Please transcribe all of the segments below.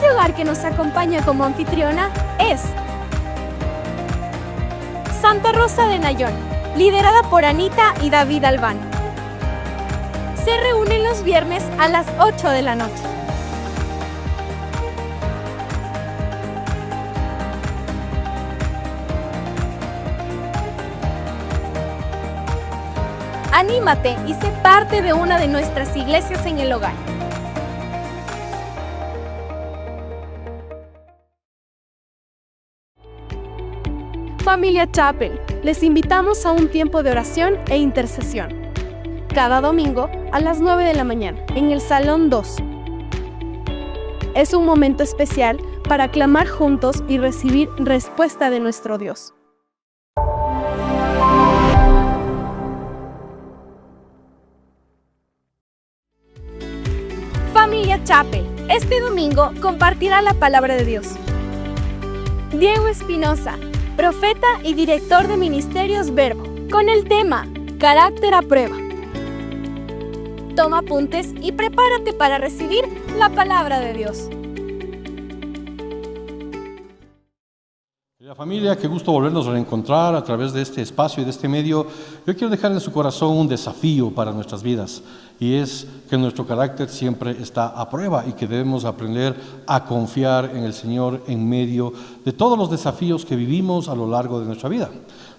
Ese hogar que nos acompaña como anfitriona es Santa Rosa de Nayón, liderada por Anita y David Albán. Se reúnen los viernes a las 8 de la noche. Anímate y sé parte de una de nuestras iglesias en el hogar. Familia Chapel, les invitamos a un tiempo de oración e intercesión. Cada domingo a las 9 de la mañana, en el Salón 2. Es un momento especial para clamar juntos y recibir respuesta de nuestro Dios. Familia Chapel, este domingo compartirá la palabra de Dios. Diego Espinosa, profeta y director de Ministerios Verbo, con el tema Carácter a prueba. Toma apuntes y prepárate para recibir la palabra de Dios. Querida familia, qué gusto volvernos a reencontrar a través de este espacio y de este medio. Yo quiero dejar en su corazón un desafío para nuestras vidas, y es que nuestro carácter siempre está a prueba y que debemos aprender a confiar en el Señor en medio de todos los desafíos que vivimos a lo largo de nuestra vida.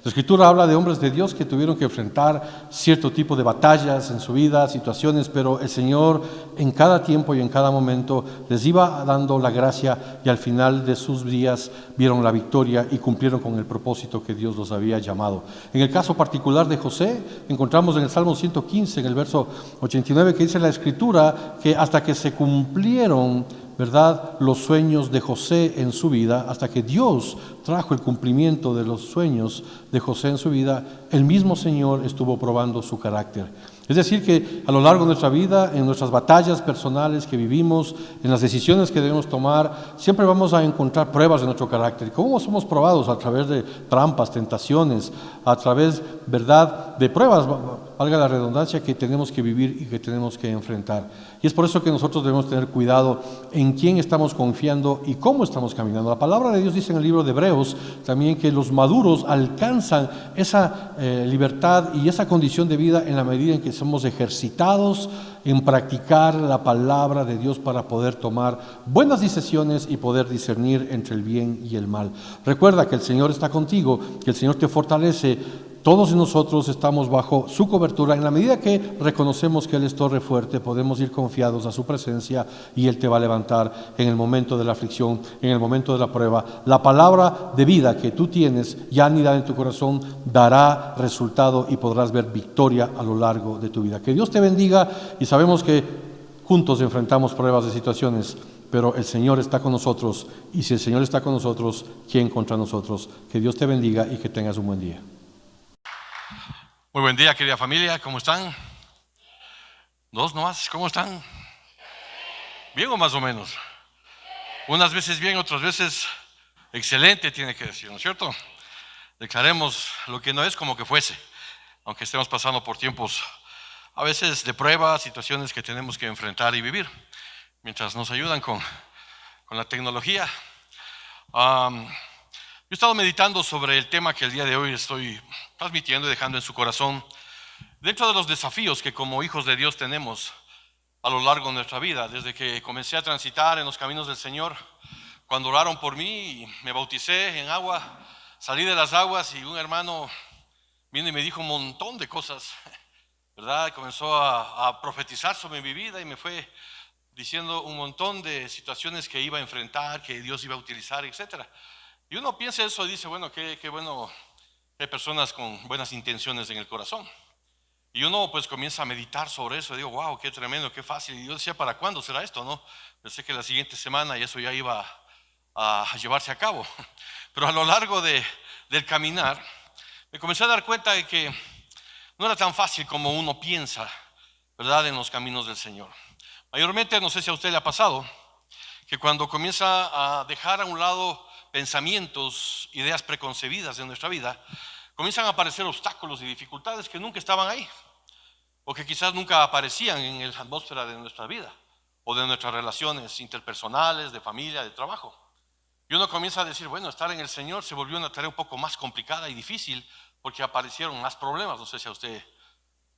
La Escritura habla de hombres de Dios que tuvieron que enfrentar cierto tipo de batallas en su vida, situaciones, pero el Señor en cada tiempo y en cada momento les iba dando la gracia, y al final de sus días vieron la victoria y cumplieron con el propósito que Dios los había llamado. En el caso particular de José, encontramos en el Salmo 115, en el verso 89, que dice la Escritura que hasta que se cumplieron, ¿verdad?, los sueños de José en su vida, hasta que Dios trajo el cumplimiento de los sueños de José en su vida, el mismo Señor estuvo probando su carácter. Es decir, que a lo largo de nuestra vida, en nuestras batallas personales que vivimos, en las decisiones que debemos tomar, siempre vamos a encontrar pruebas de nuestro carácter. ¿Cómo somos probados? A través de trampas, tentaciones, a través, ¿verdad?, de pruebas, valga la redundancia, que tenemos que vivir y que tenemos que enfrentar. Y es por eso que nosotros debemos tener cuidado en quién estamos confiando y cómo estamos caminando. La palabra de Dios dice en el libro de Hebreos también que los maduros alcanzan esa libertad y esa condición de vida en la medida en que somos ejercitados en practicar la palabra de Dios para poder tomar buenas decisiones y poder discernir entre el bien y el mal. Recuerda que el Señor está contigo, que el Señor te fortalece. Todos nosotros estamos bajo su cobertura. En la medida que reconocemos que Él es torre fuerte, podemos ir confiados a su presencia, y Él te va a levantar en el momento de la aflicción, en el momento de la prueba. La palabra de vida que tú tienes ya anidada en tu corazón dará resultado y podrás ver victoria a lo largo de tu vida. Que Dios te bendiga, y sabemos que juntos enfrentamos pruebas de situaciones, pero el Señor está con nosotros, y si el Señor está con nosotros, ¿quién contra nosotros? Que Dios te bendiga y que tengas un buen día. Muy buen día, querida familia, ¿cómo están? Dos nomás, ¿cómo están? ¿Bien o más o menos? Unas veces bien, otras veces excelente, tiene que decir, ¿no es cierto? Declaremos lo que no es como que fuese, aunque estemos pasando por tiempos a veces de prueba, situaciones que tenemos que enfrentar y vivir, mientras nos ayudan con la tecnología. Yo he estado meditando sobre el tema que el día de hoy estoy transmitiendo y dejando en su corazón, dentro de los desafíos que como hijos de Dios tenemos a lo largo de nuestra vida. Desde que comencé a transitar en los caminos del Señor, cuando oraron por mí, me bauticé en agua, salí de las aguas y un hermano vino y me dijo un montón de cosas, ¿verdad? Comenzó a profetizar sobre mi vida y me fue diciendo un montón de situaciones que iba a enfrentar, que Dios iba a utilizar, etcétera. Y uno piensa eso y dice, bueno, qué bueno que hay personas con buenas intenciones en el corazón. Y uno pues comienza a meditar sobre eso y digo, wow, qué tremendo, qué fácil. Y yo decía, ¿para cuándo será esto, no? Pensé que la siguiente semana y eso ya iba a llevarse a cabo. Pero a lo largo del caminar me comencé a dar cuenta de que no era tan fácil como uno piensa, ¿verdad?, en los caminos del Señor. Mayormente, no sé si a usted le ha pasado, que cuando comienza a dejar a un lado pensamientos, ideas preconcebidas de nuestra vida, comienzan a aparecer obstáculos y dificultades que nunca estaban ahí, o que quizás nunca aparecían en la atmósfera de nuestra vida, o de nuestras relaciones interpersonales, de familia, de trabajo. Y uno comienza a decir, bueno, estar en el Señor se volvió una tarea un poco más complicada y difícil porque aparecieron más problemas. No sé si a usted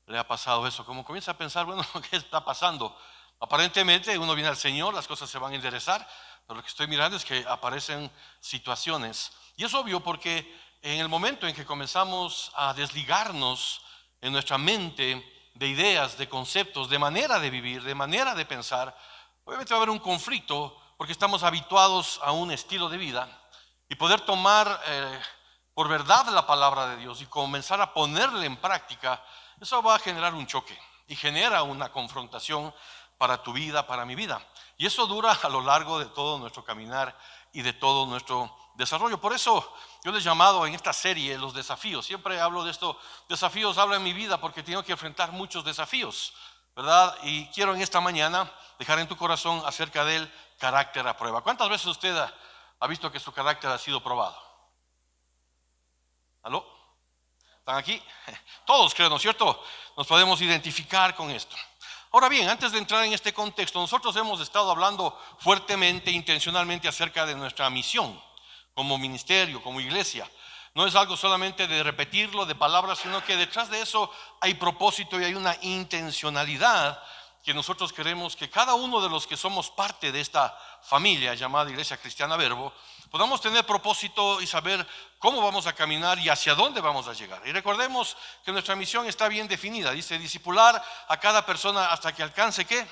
le ha pasado eso, como comienza a pensar, bueno, ¿qué está pasando? Aparentemente uno viene al Señor, las cosas se van a enderezar, pero lo que estoy mirando es que aparecen situaciones. Y es obvio porque en el momento en que comenzamos a desligarnos en nuestra mente de ideas, de conceptos, de manera de vivir, de manera de pensar, obviamente va a haber un conflicto porque estamos habituados a un estilo de vida y poder tomar por verdad la palabra de Dios y comenzar a ponerla en práctica, eso va a generar un choque y genera una confrontación para tu vida, para mi vida. Y eso dura a lo largo de todo nuestro caminar y de todo nuestro desarrollo. Por eso yo les he llamado en esta serie los desafíos. Siempre hablo de estos desafíos, hablo en mi vida porque tengo que enfrentar muchos desafíos, ¿verdad? Y quiero en esta mañana dejar en tu corazón acerca del carácter a prueba. ¿Cuántas veces usted ha visto que su carácter ha sido probado? ¿Aló? ¿Están aquí? Todos creo, ¿no es cierto? Nos podemos identificar con esto. Ahora bien, antes de entrar en este contexto, nosotros hemos estado hablando fuertemente, intencionalmente acerca de nuestra misión como ministerio, como iglesia. No es algo solamente de repetirlo de palabras, sino que detrás de eso hay propósito y hay una intencionalidad que nosotros queremos que cada uno de los que somos parte de esta familia llamada Iglesia Cristiana Verbo podamos tener propósito y saber cómo vamos a caminar y hacia dónde vamos a llegar. Y recordemos que nuestra misión está bien definida, dice discipular a cada persona hasta que alcance ¿qué?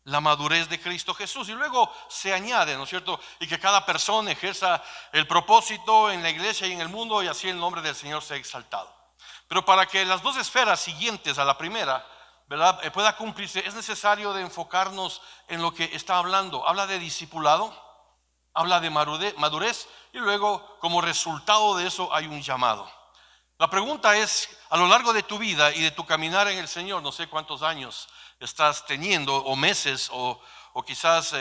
La madurez de Cristo Jesús. Y luego se añade, ¿no es cierto? Y que cada persona ejerza el propósito en la iglesia y en el mundo y así el nombre del Señor sea exaltado. Pero para que las dos esferas siguientes a la primera, ¿verdad?, pueda cumplirse, es necesario de enfocarnos en lo que está hablando. Habla de discipulado, habla de madurez y luego como resultado de eso hay un llamado. La pregunta es, a lo largo de tu vida y de tu caminar en el Señor, no sé cuántos años estás teniendo o meses o quizás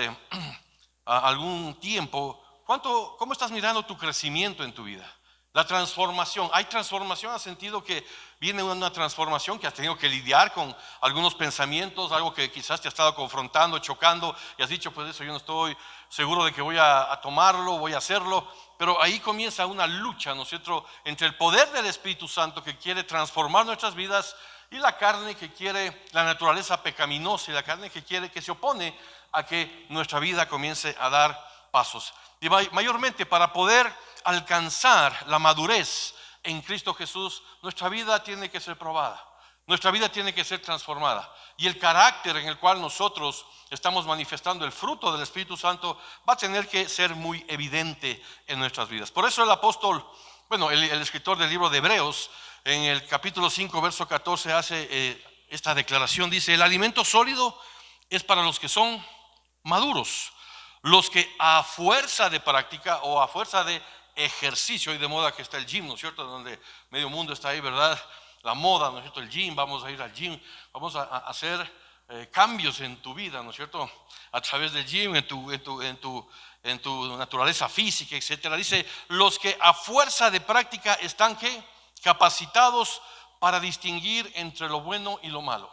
algún tiempo, ¿cómo estás mirando tu crecimiento en tu vida? La transformación, ¿hay transformación? ¿Has sentido que viene una transformación, que has tenido que lidiar con algunos pensamientos, algo que quizás te ha estado confrontando, chocando y has dicho, pues eso yo no estoy seguro de que voy a tomarlo, voy a hacerlo? Pero ahí comienza una lucha, ¿no es cierto?, entre el poder del Espíritu Santo que quiere transformar nuestras vidas y la carne que quiere, la naturaleza pecaminosa y la carne que quiere, que se opone a que nuestra vida comience a dar pasos. Y mayormente para poder alcanzar la madurez en Cristo Jesús, nuestra vida tiene que ser probada, nuestra vida tiene que ser transformada y el carácter en el cual nosotros estamos manifestando el fruto del Espíritu Santo va a tener que ser muy evidente en nuestras vidas. Por eso el apóstol, el escritor del libro de Hebreos, en el capítulo 5 verso 14 hace esta declaración, dice: el alimento sólido es para los que son maduros, los que a fuerza de práctica o a fuerza de ejercicio, y de moda que está el gym, ¿no es cierto?, donde medio mundo está ahí, ¿verdad?, la moda, ¿no es cierto?, el gym, vamos a ir al gym, vamos a hacer cambios en tu vida, ¿no es cierto?, a través del gym, en tu naturaleza física, etcétera. Dice, los que a fuerza de práctica están ¿qué? Capacitados para distinguir entre lo bueno y lo malo.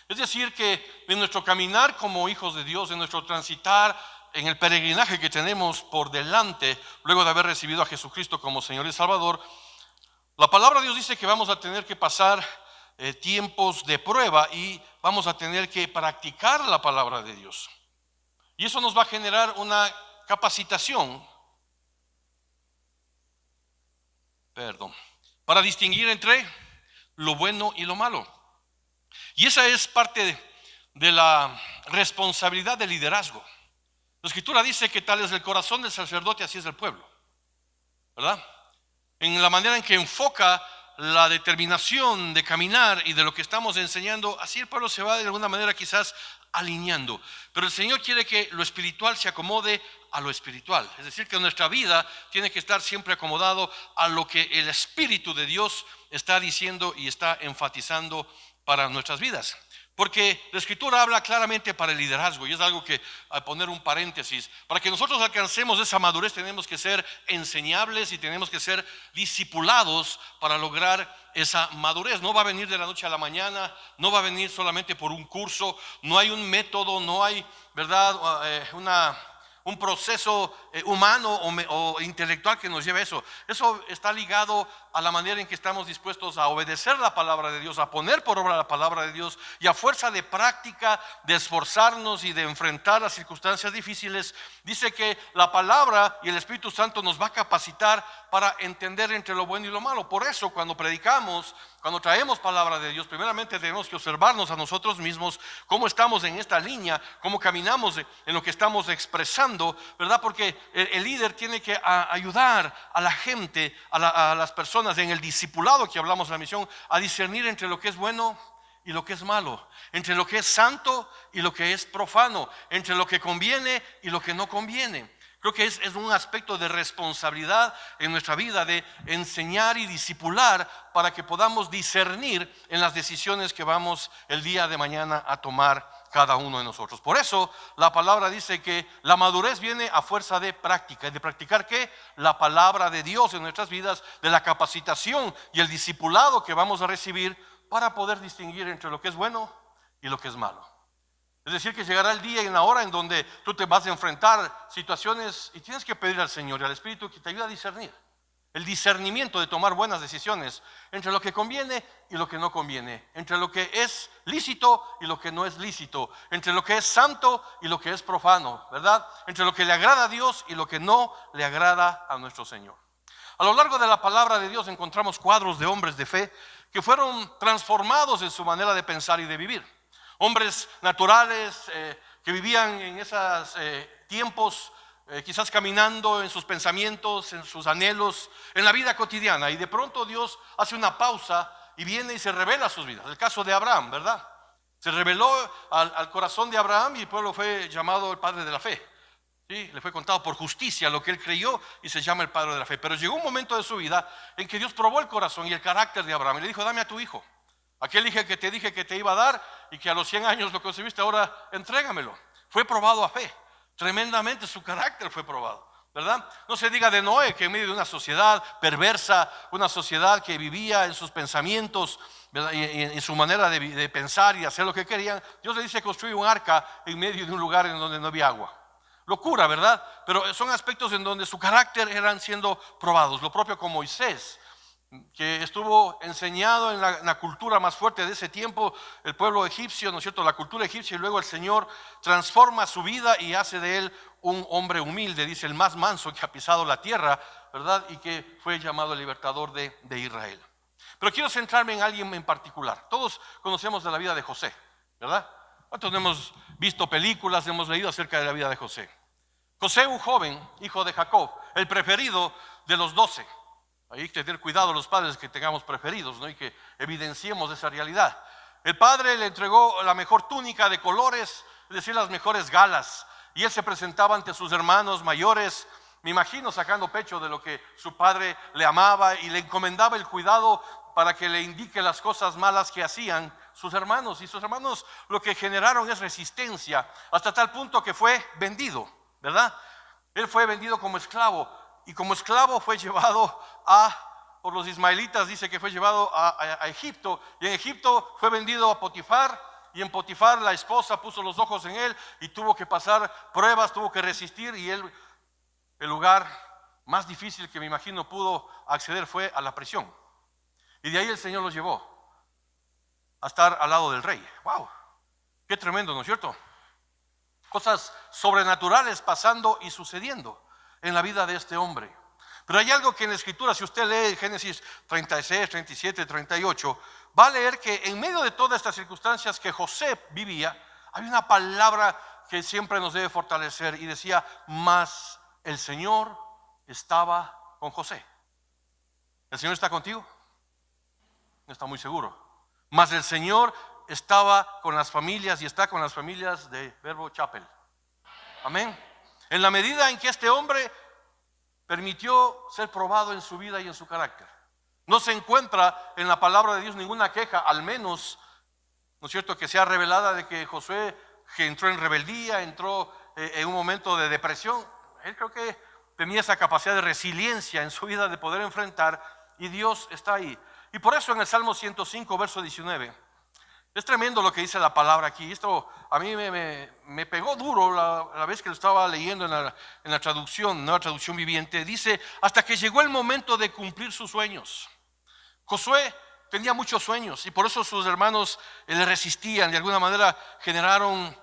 Es decir, que en nuestro caminar como hijos de Dios, en nuestro transitar, en el peregrinaje que tenemos por delante, luego de haber recibido a Jesucristo como Señor y Salvador, la palabra de Dios dice que vamos a tener que pasar tiempos de prueba y vamos a tener que practicar la palabra de Dios. Y eso nos va a generar una capacitación, para distinguir entre lo bueno y lo malo. Y esa es parte de la responsabilidad del liderazgo. La Escritura dice que tal es el corazón del sacerdote, así es el pueblo, ¿verdad? En la manera en que enfoca la determinación de caminar y de lo que estamos enseñando, así el pueblo se va de alguna manera quizás alineando. Pero el Señor quiere que lo espiritual se acomode a lo espiritual. Es decir, que nuestra vida tiene que estar siempre acomodado a lo que el Espíritu de Dios está diciendo y está enfatizando para nuestras vidas. Porque la Escritura habla claramente para el liderazgo, y es algo que, al poner un paréntesis, para que nosotros alcancemos esa madurez tenemos que ser enseñables y tenemos que ser discipulados para lograr esa madurez. No va a venir de la noche a la mañana, no va a venir solamente por un curso, no hay un método, no hay, ¿verdad?, un proceso humano o intelectual que nos lleve a eso. Eso está ligado a la manera en que estamos dispuestos a obedecer la palabra de Dios, a poner por obra la palabra de Dios, y a fuerza de práctica, de esforzarnos y de enfrentar las circunstancias difíciles. Dice que la palabra y el Espíritu Santo nos va a capacitar para entender entre lo bueno y lo malo. Por eso cuando predicamos, cuando traemos palabra de Dios, primeramente tenemos que observarnos a nosotros mismos, cómo estamos en esta línea, cómo caminamos en lo que estamos expresando, ¿verdad? Porque el líder tiene que ayudar a la gente, a las personas en el discipulado que hablamos en la misión, a discernir entre lo que es bueno y lo que es malo, entre lo que es santo y lo que es profano, entre lo que conviene y lo que no conviene. Creo que es un aspecto de responsabilidad en nuestra vida, de enseñar y discipular para que podamos discernir en las decisiones que vamos el día de mañana a tomar cada uno de nosotros. Por eso la palabra dice que la madurez viene a fuerza de práctica. ¿De practicar qué? La palabra de Dios en nuestras vidas, de la capacitación y el discipulado que vamos a recibir para poder distinguir entre lo que es bueno y lo que es malo. Es decir, que llegará el día y la hora en donde tú te vas a enfrentar situaciones y tienes que pedir al Señor y al Espíritu que te ayude a discernir. El discernimiento de tomar buenas decisiones entre lo que conviene y lo que no conviene, entre lo que es lícito y lo que no es lícito, entre lo que es santo y lo que es profano, ¿verdad? Entre lo que le agrada a Dios y lo que no le agrada a nuestro Señor. A lo largo de la palabra de Dios encontramos cuadros de hombres de fe que fueron transformados en su manera de pensar y de vivir. Hombres naturales que vivían en esos tiempos, quizás caminando en sus pensamientos, en sus anhelos, en la vida cotidiana. Y de pronto Dios hace una pausa y viene y se revela a sus vidas. El caso de Abraham, ¿verdad? Se reveló al corazón de Abraham y el pueblo fue llamado el padre de la fe. ¿Sí? Le fue contado por justicia lo que él creyó y se llama el padre de la fe. Pero llegó un momento de su vida en que Dios probó el corazón y el carácter de Abraham y le dijo: dame a tu hijo. Aquel hijo que te dije que te iba a dar y que a los 100 años lo concebiste, ahora entrégamelo. Fue probado a fe, tremendamente su carácter fue probado, ¿verdad? No se diga de Noé, que en medio de una sociedad perversa, una sociedad que vivía en sus pensamientos, ¿verdad?, y en su manera de pensar y hacer lo que querían, Dios le dice construir un arca en medio de un lugar en donde no había agua. Locura, ¿verdad? Pero son aspectos en donde su carácter eran siendo probados. Lo propio con Moisés, que estuvo enseñado en la cultura más fuerte de ese tiempo, el pueblo egipcio, ¿no es cierto?, la cultura egipcia, y luego el Señor transforma su vida y hace de él un hombre humilde, dice, el más manso que ha pisado la tierra, ¿verdad?, y que fue llamado el libertador de Israel. Pero quiero centrarme en alguien en particular. Todos conocemos de la vida de José, ¿verdad? ¿Cuántos hemos visto películas, hemos leído acerca de la vida de José? José, un joven, hijo de Jacob, el preferido de los 12. Hay que tener cuidado los padres que tengamos preferidos, ¿no?, y que evidenciemos esa realidad. El padre le entregó la mejor túnica de colores, es decir, las mejores galas, y él se presentaba ante sus hermanos mayores, me imagino sacando pecho de lo que su padre le amaba, y le encomendaba el cuidado para que le indique las cosas malas que hacían sus hermanos. Y sus hermanos lo que generaron es resistencia, hasta tal punto que fue vendido, ¿verdad? Él fue vendido como esclavo. Y como esclavo fue llevado por los ismaelitas, dice que fue llevado a Egipto. Y en Egipto fue vendido a Potifar. Y en Potifar la esposa puso los ojos en él y tuvo que pasar pruebas, tuvo que resistir. Y él, el lugar más difícil que me imagino pudo acceder fue a la prisión. Y de ahí el Señor los llevó a estar al lado del rey. ¡Wow! ¡Qué tremendo!, ¿no es cierto? Cosas sobrenaturales pasando y sucediendo en la vida de este hombre. Pero hay algo que en la Escritura, si usted lee Génesis 36, 37, 38, va a leer que en medio de todas estas circunstancias que José vivía, hay una palabra que siempre nos debe fortalecer y decía: mas el Señor estaba con José. ¿El Señor está contigo? No está muy seguro. Mas el Señor estaba con las familias y está con las familias de Verbo Chapel. Amén. En la medida en que este hombre permitió ser probado en su vida y en su carácter. No se encuentra en la palabra de Dios ninguna queja, al menos ¿no es cierto?, que sea revelada de que Josué, que entró en rebeldía, entró en un momento de depresión. Él creo que tenía esa capacidad de resiliencia en su vida de poder enfrentar, y Dios está ahí. Y por eso en el Salmo 105, verso 19, es tremendo lo que dice la palabra aquí. Esto a mí me pegó duro la vez que lo estaba leyendo en la traducción, nueva traducción viviente. Dice, hasta que llegó el momento de cumplir sus sueños. Josué tenía muchos sueños y por eso sus hermanos le resistían, de alguna manera generaron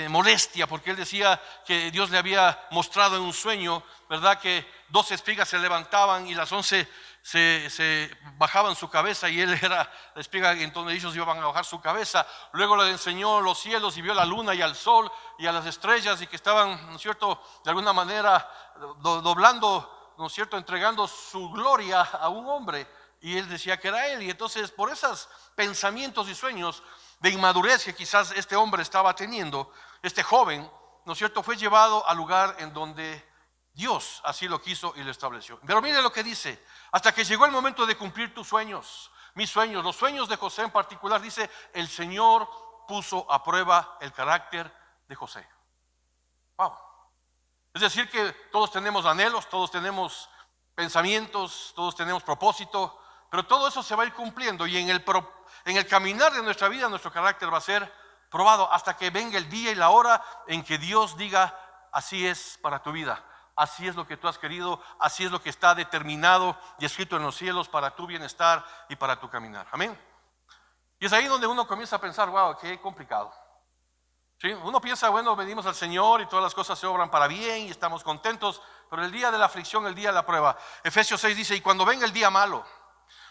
molestia, porque él decía que Dios le había mostrado en un sueño, ¿verdad?, que 12 espigas se levantaban y las 11 se bajaban su cabeza, y él era la espiga en donde ellos iban a bajar su cabeza. Luego le enseñó los cielos y vio la luna y al sol y a las estrellas, y que estaban, ¿no es cierto?, de alguna manera doblando, ¿no es cierto?, entregando su gloria a un hombre, y él decía que era él. Y entonces, por esos pensamientos y sueños de inmadurez que quizás este hombre estaba teniendo, este joven, ¿no es cierto?, fue llevado al lugar en donde Dios así lo quiso y lo estableció. Pero mire lo que dice: hasta que llegó el momento de cumplir tus sueños, mis sueños, los sueños de José en particular. Dice, el Señor puso a prueba el carácter de José. Wow. Es decir que todos tenemos anhelos, todos tenemos pensamientos, todos tenemos propósito, pero todo eso se va a ir cumpliendo, y en el caminar de nuestra vida nuestro carácter va a ser probado hasta que venga el día y la hora en que Dios diga, así es para tu vida, así es lo que tú has querido, así es lo que está determinado y escrito en los cielos para tu bienestar y para tu caminar. Amén. Y es ahí donde uno comienza a pensar, wow, qué complicado. ¿Sí? Uno piensa, bueno, venimos al Señor y todas las cosas se obran para bien y estamos contentos, pero el día de la aflicción, el día de la prueba. Efesios 6 dice, y cuando venga el día malo,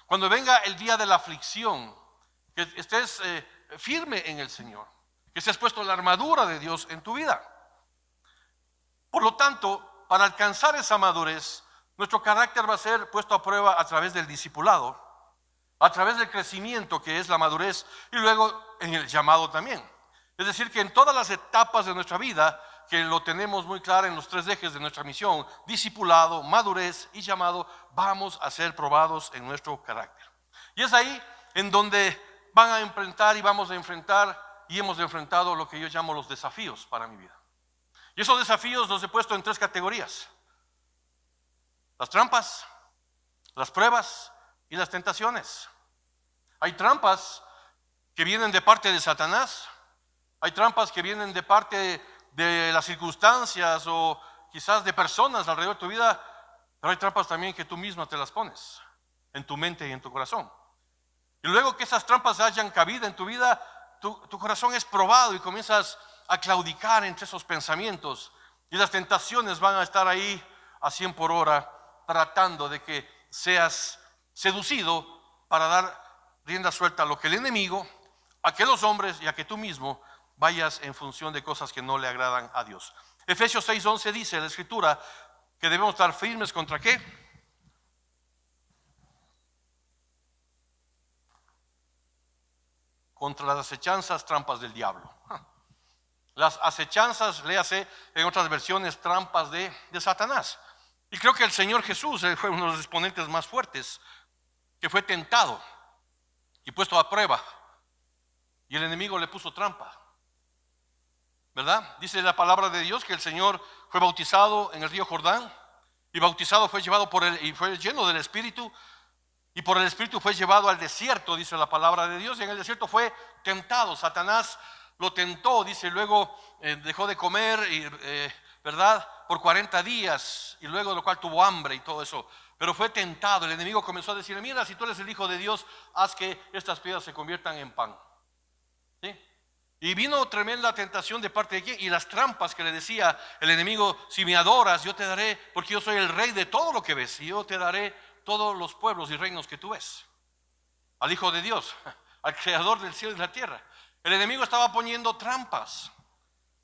cuando venga el día de la aflicción, que estés firme en el Señor, que estés puesto la armadura de Dios en tu vida. Por lo tanto, para alcanzar esa madurez, nuestro carácter va a ser puesto a prueba a través del discipulado, a través del crecimiento que es la madurez, y luego en el llamado también. Es decir, que en todas las etapas de nuestra vida, que lo tenemos muy claro en los 3 ejes de nuestra misión, discipulado, madurez y llamado, vamos a ser probados en nuestro carácter. Y es ahí en donde van a enfrentar y vamos a enfrentar y hemos enfrentado lo que yo llamo los desafíos para mi vida. Y esos desafíos los he puesto en 3 categorías: las trampas, las pruebas y las tentaciones. Hay trampas que vienen de parte de Satanás, hay trampas que vienen de parte de las circunstancias o quizás de personas alrededor de tu vida, pero hay trampas también que tú misma te las pones en tu mente y en tu corazón. Y luego que esas trampas hayan cabida en tu vida, tu corazón es probado y comienzas a claudicar entre esos pensamientos, y las tentaciones van a estar ahí a 100 por hora tratando de que seas seducido para dar rienda suelta a lo que el enemigo, a que los hombres y a que tú mismo vayas en función de cosas que no le agradan a Dios. Efesios 6:11 dice la escritura que debemos estar firmes ¿contra qué? Contra las acechanzas, trampas del diablo. Las acechanzas, léase en otras versiones, trampas de Satanás. Y creo que el Señor Jesús fue uno de los exponentes más fuertes, que fue tentado y puesto a prueba, y el enemigo le puso trampa, ¿verdad? Dice la palabra de Dios que el Señor fue bautizado en el río Jordán, y bautizado fue llevado por él, y fue lleno del Espíritu, y por el Espíritu fue llevado al desierto, dice la palabra de Dios, y en el desierto fue tentado. Satanás lo tentó, dice, luego dejó de comer, ¿verdad?, por 40 días, y luego de lo cual tuvo hambre y todo eso, pero fue tentado. El enemigo comenzó a decirle, mira, si tú eres el Hijo de Dios, haz que estas piedras se conviertan en pan. ¿Sí? Y vino tremenda tentación de parte de quién, y las trampas que le decía el enemigo, si me adoras, yo te daré, porque yo soy el rey de todo lo que ves, y yo te daré todos los pueblos y reinos que tú ves. Al Hijo de Dios, al Creador del cielo y la tierra. El enemigo estaba poniendo trampas.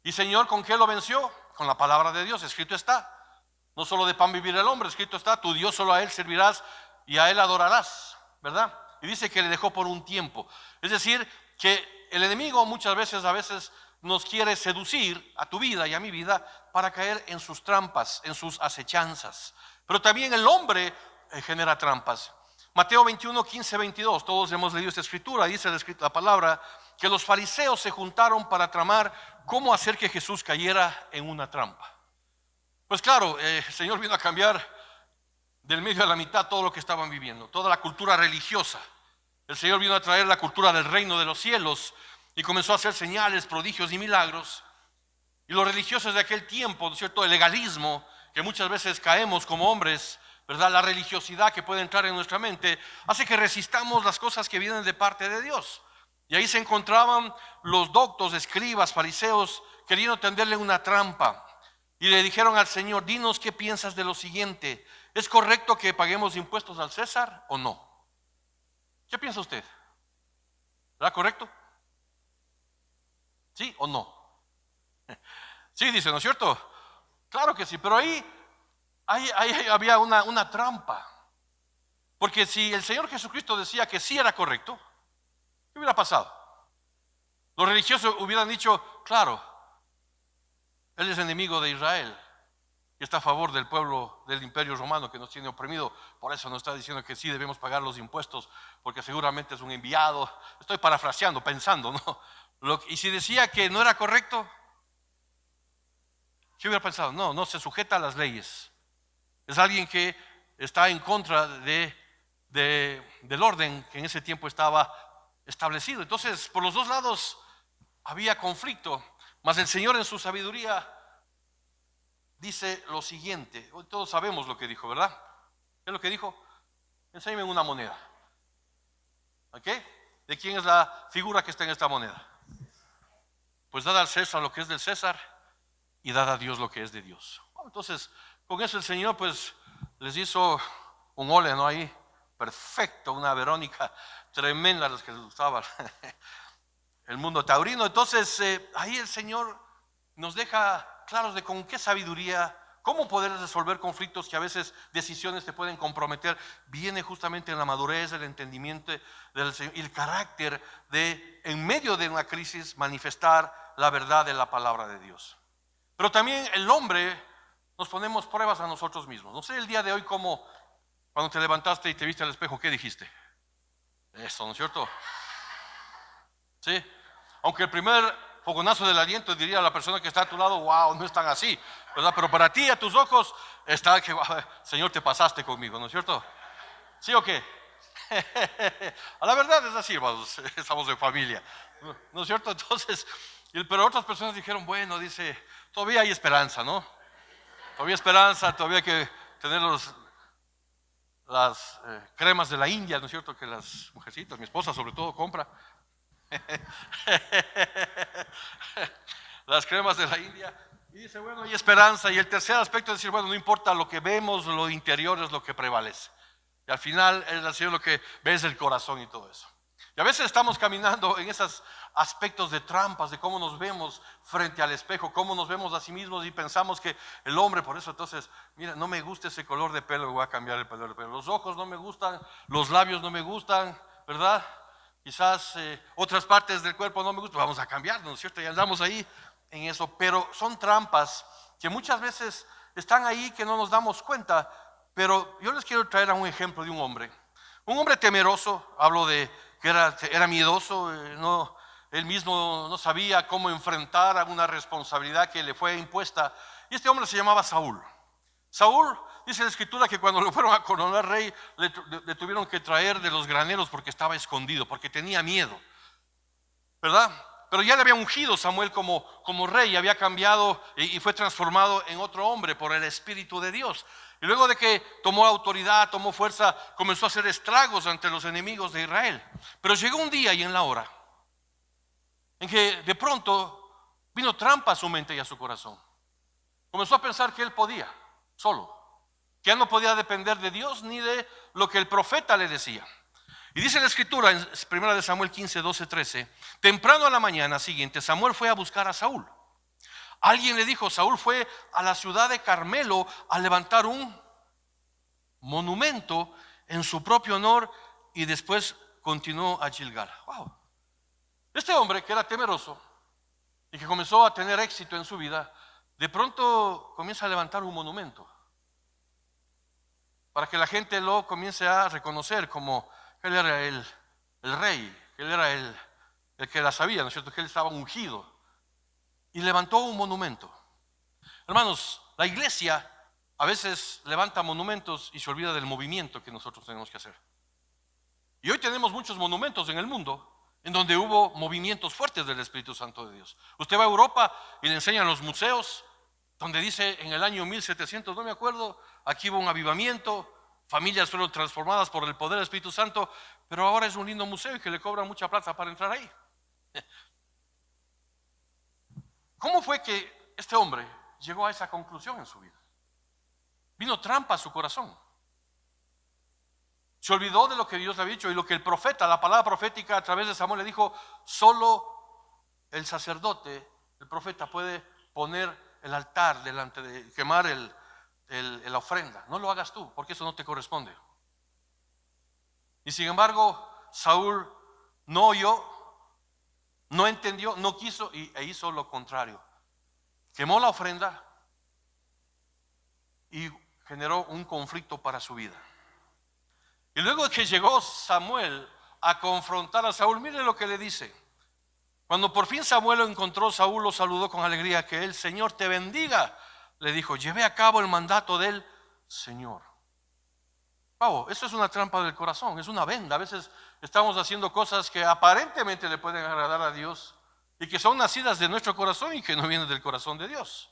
Y Señor, ¿con qué lo venció? Con la palabra de Dios. Escrito está, no solo de pan vivir el hombre, escrito está, tu Dios solo a Él servirás y a Él adorarás, ¿verdad? Y dice que le dejó por un tiempo. Es decir, que el enemigo muchas veces, a veces nos quiere seducir a tu vida y a mi vida para caer en sus trampas, en sus acechanzas. Pero también el hombre genera trampas. Mateo 21, 15, 22, todos hemos leído esta escritura, dice la palabra que los fariseos se juntaron para tramar cómo hacer que Jesús cayera en una trampa. Pues claro, el Señor vino a cambiar del medio a la mitad todo lo que estaban viviendo, toda la cultura religiosa. El Señor vino a traer la cultura del reino de los cielos y comenzó a hacer señales, prodigios y milagros. Y los religiosos de aquel tiempo, ¿no es cierto?, el legalismo, que muchas veces caemos como hombres, ¿verdad? La religiosidad que puede entrar en nuestra mente hace que resistamos las cosas que vienen de parte de Dios. Y ahí se encontraban los doctos, escribas, fariseos, queriendo tenderle una trampa. Y le dijeron al Señor: dinos qué piensas de lo siguiente. ¿Es correcto que paguemos impuestos al César o no? ¿Qué piensa usted? ¿Será correcto? ¿Sí o no? Sí, dice, ¿no es cierto? Claro que sí, pero ahí había una trampa. Porque si el Señor Jesucristo decía que sí era correcto, ¿qué hubiera pasado? Los religiosos hubieran dicho: claro, Él es enemigo de Israel y está a favor del pueblo del Imperio Romano que nos tiene oprimido. Por eso nos está diciendo que sí debemos pagar los impuestos, porque seguramente es un enviado. Estoy parafraseando, pensando, ¿no? Y si decía que no era correcto, ¿qué hubiera pensado? No se sujeta a las leyes. Es alguien que está en contra del orden que en ese tiempo estaba establecido. Entonces, por los dos lados había conflicto, mas el Señor en su sabiduría dice lo siguiente. Hoy todos sabemos lo que dijo, ¿verdad? ¿Qué es lo que dijo? Enséñame una moneda. ¿Ok? ¿De quién es la figura que está en esta moneda? Pues dad al César lo que es del César y dad a Dios lo que es de Dios. Entonces, con eso el Señor pues les hizo un ole, ¿no? Ahí, perfecto, una Verónica tremenda a los que les gustaba el mundo taurino. Entonces, ahí el Señor nos deja claros de con qué sabiduría, cómo poder resolver conflictos que a veces decisiones te pueden comprometer. Viene justamente en la madurez, el entendimiento del Señor y el carácter de, en medio de una crisis, manifestar la verdad de la palabra de Dios. Pero también el hombre nos ponemos pruebas a nosotros mismos. No sé el día de hoy cómo, cuando te levantaste y te viste al espejo, ¿qué dijiste? Eso, ¿no es cierto? Sí. Aunque el primer fogonazo del aliento diría a la persona que está a tu lado: wow, no están así, ¿verdad? Pero para ti, a tus ojos, está que, wow, Señor, te pasaste conmigo, ¿no es cierto? ¿Sí o qué? A la verdad es así, hermanos, estamos en familia, ¿no es cierto? Entonces, pero otras personas dijeron: bueno, dice, todavía hay esperanza, ¿no? Todavía hay esperanza, todavía hay que tener las cremas de la India, ¿no es cierto? Que las mujercitas, mi esposa sobre todo, compra. Las cremas de la India. Y dice: bueno, hay esperanza. Y el tercer aspecto es decir: bueno, no importa lo que vemos, lo interior es lo que prevalece. Y al final es así, lo que ves el corazón y todo eso. Y a veces estamos caminando en esos aspectos de trampas, de cómo nos vemos frente al espejo, cómo nos vemos a sí mismos y pensamos que el hombre, por eso entonces, mira, no me gusta ese color de pelo, voy a cambiar el color de pelo. Los ojos no me gustan, los labios no me gustan, ¿verdad? Quizás otras partes del cuerpo no me gustan, vamos a cambiar, ¿no es cierto? Y andamos ahí en eso, pero son trampas que muchas veces están ahí que no nos damos cuenta. Pero yo les quiero traer a un ejemplo de un hombre temeroso. Hablo de que era miedoso, él mismo no sabía cómo enfrentar a una responsabilidad que le fue impuesta. Y este hombre se llamaba Saúl. Saúl, dice la escritura, que cuando lo fueron a coronar rey, le tuvieron que traer de los graneros porque estaba escondido, porque tenía miedo, ¿verdad? Pero ya le había ungido Samuel como rey, había cambiado y fue transformado en otro hombre por el Espíritu de Dios. Y luego de que tomó autoridad, tomó fuerza, comenzó a hacer estragos ante los enemigos de Israel. Pero llegó un día y en la hora en que de pronto vino trampa a su mente y a su corazón. Comenzó a pensar que él podía solo, que él no podía depender de Dios ni de lo que el profeta le decía. Y dice la escritura en 1 Samuel 15, 12, 13: temprano a la mañana siguiente Samuel fue a buscar a Saúl. Alguien le dijo: Saúl fue a la ciudad de Carmelo a levantar un monumento en su propio honor y después continuó a Gilgal. Wow. Este hombre que era temeroso y que comenzó a tener éxito en su vida, de pronto comienza a levantar un monumento. para que la gente lo comience a reconocer como que él era el rey, que él era el que la sabía, ¿no es cierto? Que él estaba ungido. Y levantó un monumento. Hermanos, la iglesia a veces levanta monumentos y se olvida del movimiento que nosotros tenemos que hacer. Y hoy tenemos muchos monumentos en el mundo en donde hubo movimientos fuertes del Espíritu Santo de Dios. Usted va a Europa y le enseñan los museos donde dice en el año 1700, no me acuerdo, aquí hubo un avivamiento, familias fueron transformadas por el poder del Espíritu Santo, pero ahora es un lindo museo y que le cobran mucha plata para entrar ahí. ¿Cómo fue que este hombre llegó a esa conclusión en su vida? Vino trampa a su corazón. Se olvidó de lo que Dios le había dicho y lo que el profeta, la palabra profética a través de Samuel le dijo: solo el sacerdote, el profeta, puede poner el altar delante de quemar la ofrenda. No lo hagas tú, porque eso no te corresponde. Y sin embargo, Saúl no oyó, no entendió, no quiso e hizo lo contrario. Quemó la ofrenda y generó un conflicto para su vida. Y luego que llegó Samuel a confrontar a Saúl, mire lo que le dice. Cuando por fin Samuel lo encontró, Saúl lo saludó con alegría. Que el Señor te bendiga, le dijo. Llevé a cabo el mandato del Señor. Wow, eso es una trampa del corazón, es una venda. A veces estamos haciendo cosas que aparentemente le pueden agradar a Dios y que son nacidas de nuestro corazón y que no vienen del corazón de Dios.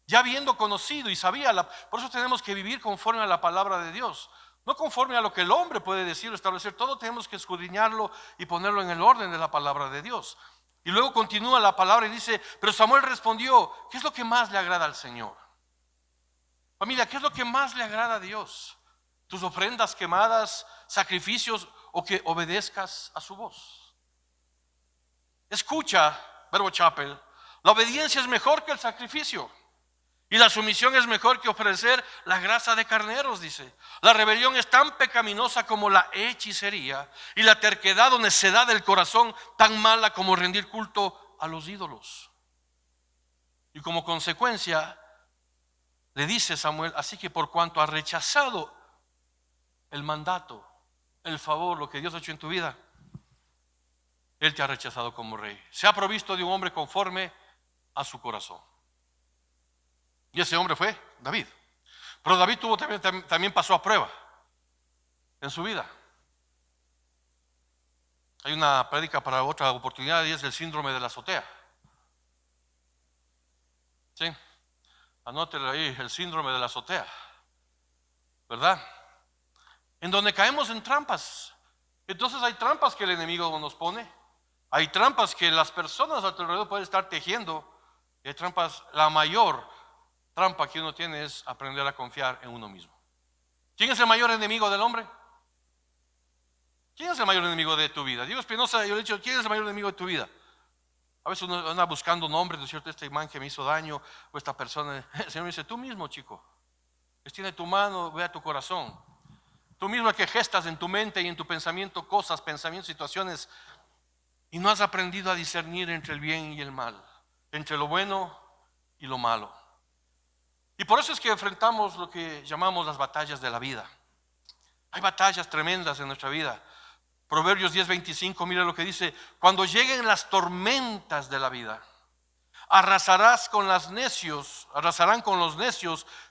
Ya habiendo conocido y sabía, por eso tenemos que vivir conforme a la palabra de Dios. No conforme a lo que el hombre puede decir o establecer. Todo tenemos que escudriñarlo y ponerlo en el orden de la palabra de Dios. Y luego continúa la palabra y dice: pero Samuel respondió, ¿qué es lo que más le agrada al Señor? Familia, ¿qué es lo que más le agrada a Dios? ¿Tus ofrendas quemadas, sacrificios, o que obedezcas a su voz? Escucha, Verbo Chapel, la obediencia es mejor que el sacrificio. Y la sumisión es mejor que ofrecer la grasa de carneros, dice. La rebelión es tan pecaminosa como la hechicería, y la terquedad o necedad del corazón tan mala como rendir culto a los ídolos. Y como consecuencia le dice Samuel: así que por cuanto has rechazado el mandato, el favor, lo que Dios ha hecho en tu vida, Él te ha rechazado como rey. Se ha provisto de un hombre conforme a su corazón. Y ese hombre fue David. Pero David también pasó a prueba en su vida. Hay una prédica para otra oportunidad y es el síndrome de la azotea. Sí, anótelo ahí, el síndrome de la azotea, ¿verdad? En donde caemos en trampas. Entonces hay trampas que el enemigo nos pone. Hay trampas que las personas a tu alrededor pueden estar tejiendo. Y hay trampas, la mayor trampa que uno tiene es aprender a confiar en uno mismo. ¿Quién es el mayor enemigo del hombre? ¿Quién es el mayor enemigo de tu vida? Diego Espinosa, yo le he dicho, ¿quién es el mayor enemigo de tu vida? A veces uno anda buscando nombres, ¿no es cierto? Este imán que me hizo daño, o esta persona. El Señor me dice: tú mismo, chico. Extiende tu mano, ve a tu corazón. Tú mismo que gestas en tu mente y en tu pensamiento cosas, pensamientos, situaciones, y no has aprendido a discernir entre el bien y el mal, entre lo bueno y lo malo. Y por eso es que enfrentamos lo que llamamos las batallas de la vida. Hay batallas tremendas en nuestra vida. Proverbios 10:25, mira lo que dice: cuando lleguen las tormentas de la vida, arrasarán con los necios,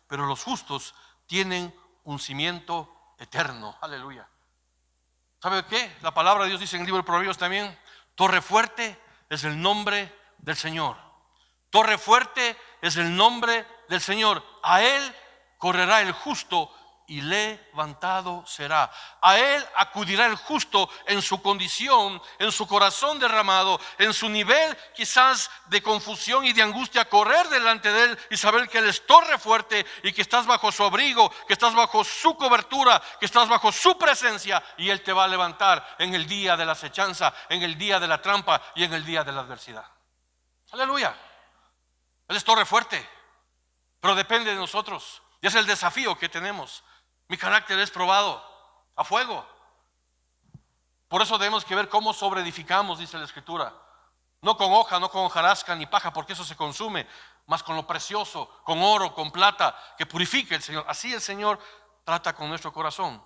pero los justos tienen un cimiento eterno. Aleluya. ¿Sabe qué? La palabra de Dios dice en el libro de Proverbios también: torre fuerte es el nombre del Señor. Torre fuerte es el nombre del Señor. A Él correrá el justo y levantado será. A Él acudirá el justo en su condición, en su corazón derramado, en su nivel quizás de confusión y de angustia, correr delante de Él y saber que Él es torre fuerte y que estás bajo su abrigo, que estás bajo su cobertura, que estás bajo su presencia, y Él te va a levantar en el día de la acechanza, en el día de la trampa y en el día de la adversidad. Aleluya. Él es torre fuerte, pero depende de nosotros. Y es el desafío que tenemos. Mi carácter es probado a fuego. Por eso tenemos que ver cómo sobreedificamos, dice la Escritura. No con hoja, no con hojarasca ni paja, porque eso se consume, mas con lo precioso, con oro, con plata, que purifique el Señor. Así el Señor trata con nuestro corazón.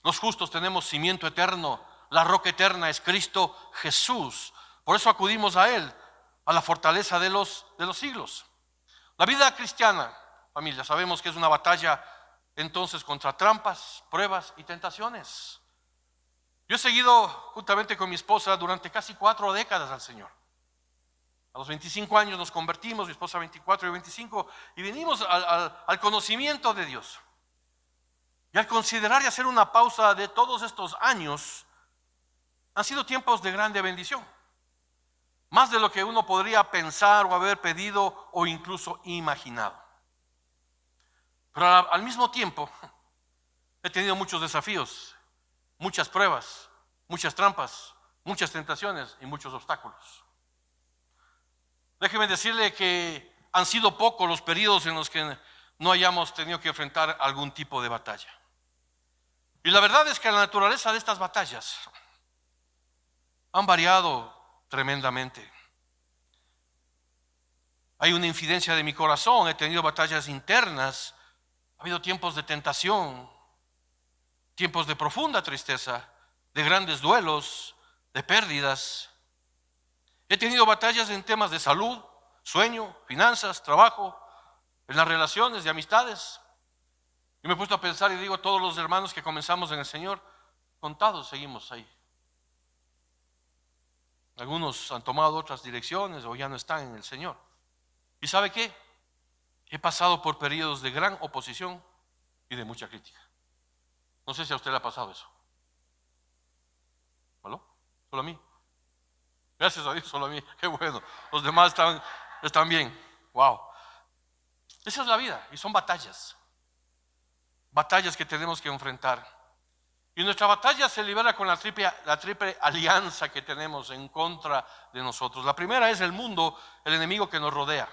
Los justos tenemos cimiento eterno, la roca eterna es Cristo Jesús. Por eso acudimos a Él, a la fortaleza de los siglos. La vida cristiana, familia, sabemos que es una batalla entonces contra trampas, pruebas y tentaciones. Yo he seguido juntamente con mi esposa durante casi 4 décadas al Señor. A los 25 años nos convertimos, mi esposa 24 y 25, y venimos al conocimiento de Dios. Y al considerar y hacer una pausa de todos estos años, han sido tiempos de grande bendición. Más de lo que uno podría pensar o haber pedido o incluso imaginado. Pero al mismo tiempo, he tenido muchos desafíos, muchas pruebas, muchas trampas, muchas tentaciones y muchos obstáculos. Déjeme decirle que han sido pocos los periodos en los que no hayamos tenido que enfrentar algún tipo de batalla. Y la verdad es que la naturaleza de estas batallas han variado tremendamente. Hay una infidencia de mi corazón, he tenido batallas internas, ha habido tiempos de tentación, tiempos de profunda tristeza, de grandes duelos, de pérdidas. He tenido batallas en temas de salud, sueño, finanzas, trabajo, en las relaciones de amistades. Y me he puesto a pensar y digo, todos los hermanos que comenzamos en el Señor, contados seguimos ahí. Algunos han tomado otras direcciones o ya no están en el Señor. ¿Y sabe qué? He pasado por periodos de gran oposición y de mucha crítica. No sé si a usted le ha pasado eso. ¿Aló? ¿Solo a mí? Gracias a Dios, solo a mí. Qué bueno. Los demás están bien. Wow. Esa es la vida y son batallas. Batallas que tenemos que enfrentar. Y nuestra batalla se libera con la triple alianza que tenemos en contra de nosotros. La primera es el mundo, el enemigo que nos rodea.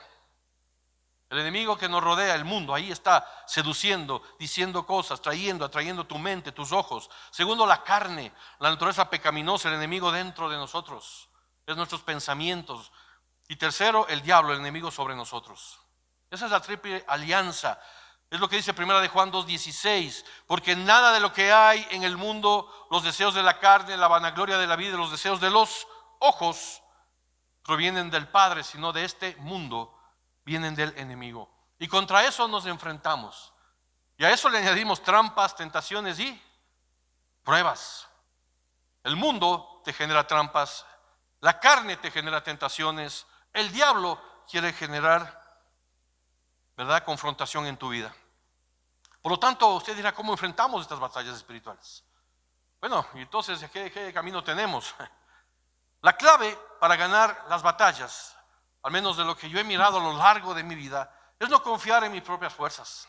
El enemigo que nos rodea, el mundo, ahí está seduciendo, diciendo cosas, atrayendo tu mente, tus ojos. Segundo, la carne, la naturaleza pecaminosa, el enemigo dentro de nosotros, es nuestros pensamientos. Y tercero, el diablo, el enemigo sobre nosotros. Esa es la triple alianza. Es lo que dice 1 de Juan 2:16, porque nada de lo que hay en el mundo, los deseos de la carne, la vanagloria de la vida, los deseos de los ojos, provienen del Padre, sino de este mundo, vienen del enemigo. Y contra eso nos enfrentamos. Y a eso le añadimos trampas, tentaciones y pruebas. El mundo te genera trampas, la carne te genera tentaciones, el diablo quiere generar, ¿verdad?, confrontación en tu vida. Por lo tanto, usted dirá, ¿cómo enfrentamos estas batallas espirituales? Bueno, y entonces, ¿qué camino tenemos? La clave para ganar las batallas, al menos de lo que yo he mirado a lo largo de mi vida, es no confiar en mis propias fuerzas,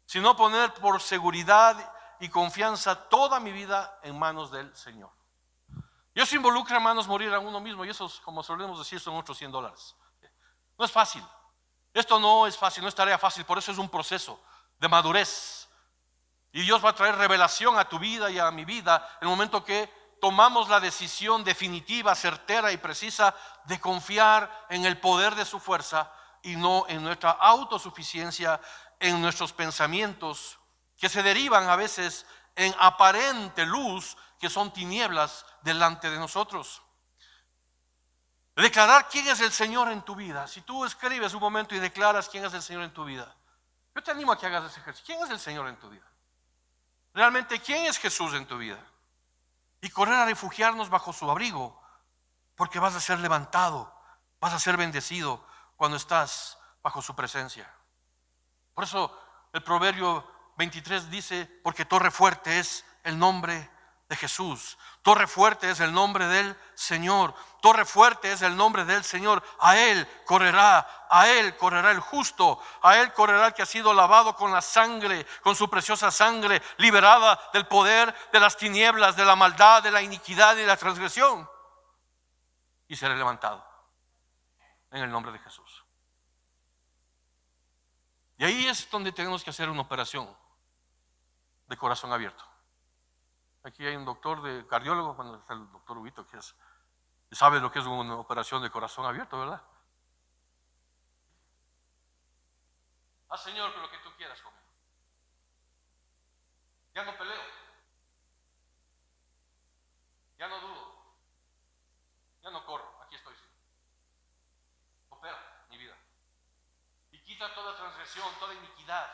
sino poner por seguridad y confianza toda mi vida en manos del Señor. Y eso involucra, hermanos, morir a uno mismo, y eso, como solemos decir, son otros $100. No es fácil. Esto no es fácil, no es tarea fácil, por eso es un proceso de madurez. Y Dios va a traer revelación a tu vida y a mi vida en el momento que tomamos la decisión definitiva, certera y precisa de confiar en el poder de su fuerza y no en nuestra autosuficiencia, en nuestros pensamientos que se derivan a veces en aparente luz que son tinieblas delante de nosotros. Declarar quién es el Señor en tu vida. Si tú escribes un momento y declaras quién es el Señor en tu vida, yo te animo a que hagas ese ejercicio. ¿Quién es el Señor en tu vida? Realmente, ¿quién es Jesús en tu vida? Y correr a refugiarnos bajo su abrigo, porque vas a ser levantado, vas a ser bendecido cuando estás bajo su presencia. Por eso el Proverbio 23 dice, porque torre fuerte es el nombre de Jesús, torre fuerte es el nombre del Señor, torre fuerte es el nombre del Señor. A Él correrá el justo, a Él correrá el que ha sido lavado con la sangre, con su preciosa sangre, liberada del poder de las tinieblas, de la maldad, de la iniquidad y de la transgresión, y será levantado en el nombre de Jesús. Y ahí es donde tenemos que hacer una operación de corazón abierto. Aquí hay un doctor de cardiólogo, cuando está el doctor Huguito, que sabe lo que es una operación de corazón abierto, ¿verdad? Señor, lo que tú quieras conmigo. Ya no peleo. Ya no dudo. Ya no corro. Aquí estoy. Opera mi vida. Y quita toda transgresión, toda iniquidad,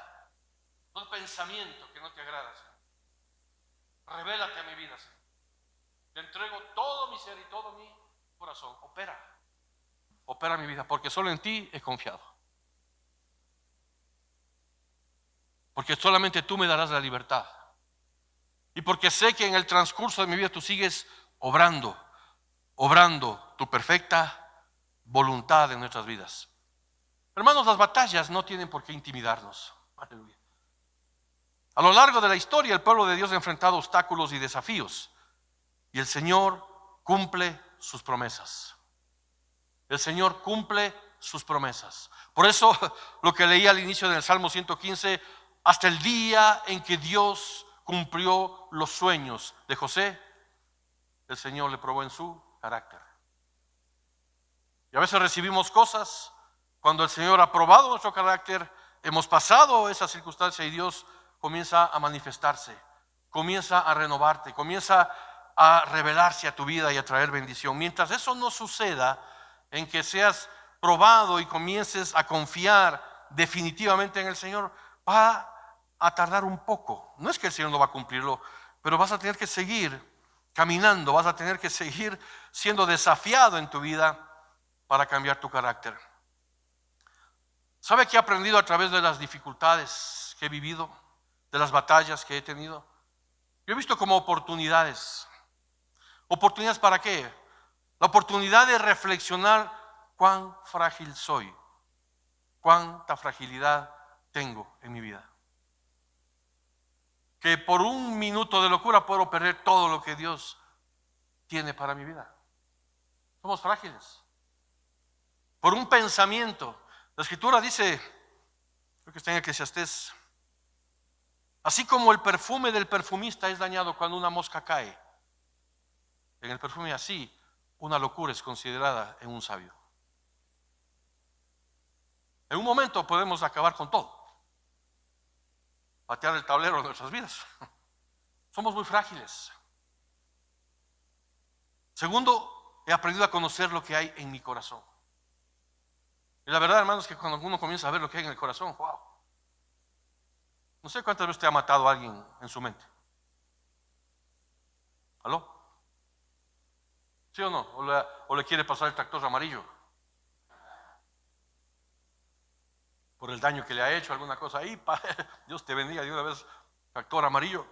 todo pensamiento que no te agrada, Señor. Revélate a mi vida, Señor. Te entrego todo mi ser y todo mi corazón. Opera mi vida, porque solo en ti he confiado. Porque solamente tú me darás la libertad. Y porque sé que en el transcurso de mi vida tú sigues obrando tu perfecta voluntad en nuestras vidas. Hermanos, las batallas no tienen por qué intimidarnos. Aleluya. A lo largo de la historia, el pueblo de Dios ha enfrentado obstáculos y desafíos. Y el Señor cumple sus promesas. El Señor cumple sus promesas. Por eso, lo que leí al inicio del Salmo 115, hasta el día en que Dios cumplió los sueños de José, el Señor le probó en su carácter. Y a veces recibimos cosas cuando el Señor ha probado nuestro carácter, hemos pasado esa circunstancia y Dios comienza a manifestarse, comienza a renovarte, comienza a revelarse a tu vida y a traer bendición. Mientras eso no suceda, en que seas probado y comiences a confiar definitivamente en el Señor, va a tardar un poco. No es que el Señor no va a cumplirlo, pero vas a tener que seguir caminando, vas a tener que seguir siendo desafiado en tu vida para cambiar tu carácter. ¿Sabe qué he aprendido a través de las dificultades que he vivido, de las batallas que he tenido? Yo he visto como oportunidades. ¿Oportunidades para qué? La oportunidad de reflexionar cuán frágil soy, cuánta fragilidad tengo en mi vida. Que por un minuto de locura puedo perder todo lo que Dios tiene para mi vida. Somos frágiles. Por un pensamiento. La Escritura dice, creo que está en Eclesiastés, así como el perfume del perfumista es dañado cuando una mosca cae, en el perfume así, una locura es considerada en un sabio. En un momento podemos acabar con todo, patear el tablero de nuestras vidas. Somos muy frágiles. Segundo, he aprendido a conocer lo que hay en mi corazón. Y la verdad, hermanos, que cuando uno comienza a ver lo que hay en el corazón, wow. No sé cuántas veces te ha matado a alguien en su mente. ¿Aló? ¿Sí o no? ¿O le quiere pasar el tractor amarillo? Por el daño que le ha hecho, alguna cosa ahí. Dios te bendiga de una vez, tractor amarillo.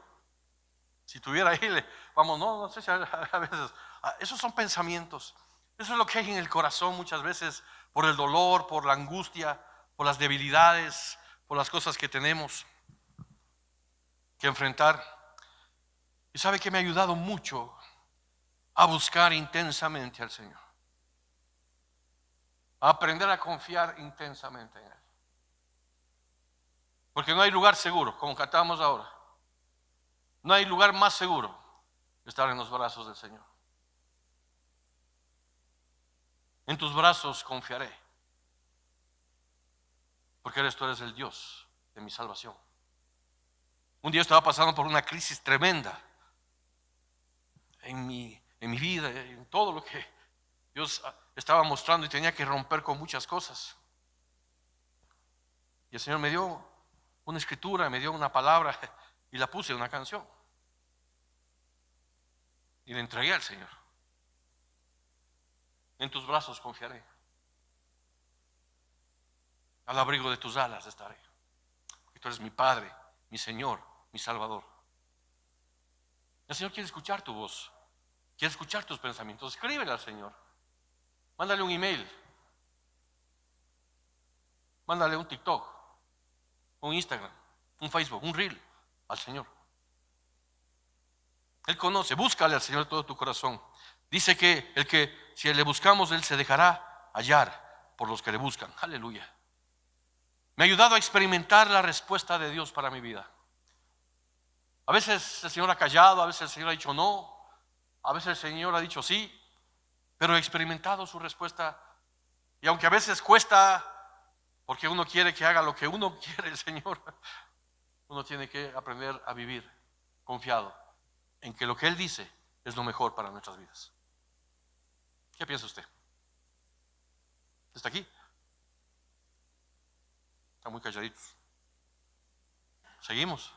Si tuviera ahí, no sé si a veces. Esos son pensamientos. Eso es lo que hay en el corazón muchas veces, por el dolor, por la angustia, por las debilidades, por las cosas que tenemos que enfrentar. Y sabe que me ha ayudado mucho a buscar intensamente al Señor, a aprender a confiar intensamente en Él. Porque no hay lugar seguro, como cantábamos ahora. No hay lugar más seguro que estar en los brazos del Señor. En tus brazos confiaré, porque tú eres el Dios de mi salvación. Un día estaba pasando por una crisis tremenda en mi vida, en todo lo que Dios estaba mostrando, y tenía que romper con muchas cosas. Y el Señor me dio una escritura, me dio una palabra y la puse en una canción. Y le entregué al Señor. En tus brazos confiaré. Al abrigo de tus alas estaré. Porque tú eres mi Padre, mi Señor, mi Salvador. El Señor quiere escuchar tu voz. Quiere escuchar tus pensamientos. Escríbele al Señor. Mándale un email. Mándale un TikTok, un Instagram, un Facebook, un Reel al Señor. Él conoce. Búscale al Señor de todo tu corazón. Dice que si le buscamos, Él se dejará hallar por los que le buscan. Aleluya. Me ha ayudado a experimentar la respuesta de Dios para mi vida. A veces el Señor ha callado, a veces el Señor ha dicho no, a veces el Señor ha dicho sí, pero he experimentado su respuesta. Y aunque a veces cuesta, porque uno quiere que haga lo que uno quiere el Señor, uno tiene que aprender a vivir confiado en que lo que Él dice es lo mejor para nuestras vidas. ¿Qué piensa usted? ¿Está aquí? Están muy calladitos. Seguimos.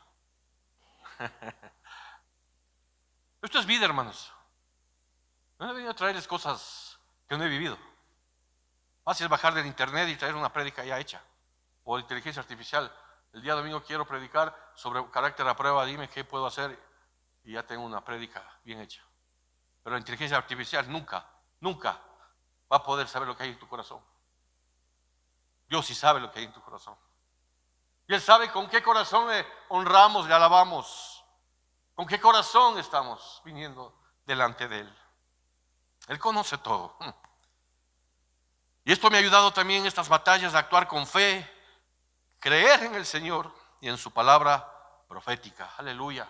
Esto es vida, hermanos. No he venido a traerles cosas que no he vivido. Fácil es bajar del internet y traer una prédica ya hecha. O inteligencia artificial. El día domingo quiero predicar sobre carácter a prueba. Dime qué puedo hacer y ya tengo una prédica bien hecha. Pero la inteligencia artificial nunca va a poder saber lo que hay en tu corazón. Dios sí sabe lo que hay en tu corazón. Y Él sabe con qué corazón le honramos, le alabamos. Con qué corazón estamos viniendo delante de Él. Él conoce todo. Y esto me ha ayudado también en estas batallas a actuar con fe, creer en el Señor y en su palabra profética. Aleluya.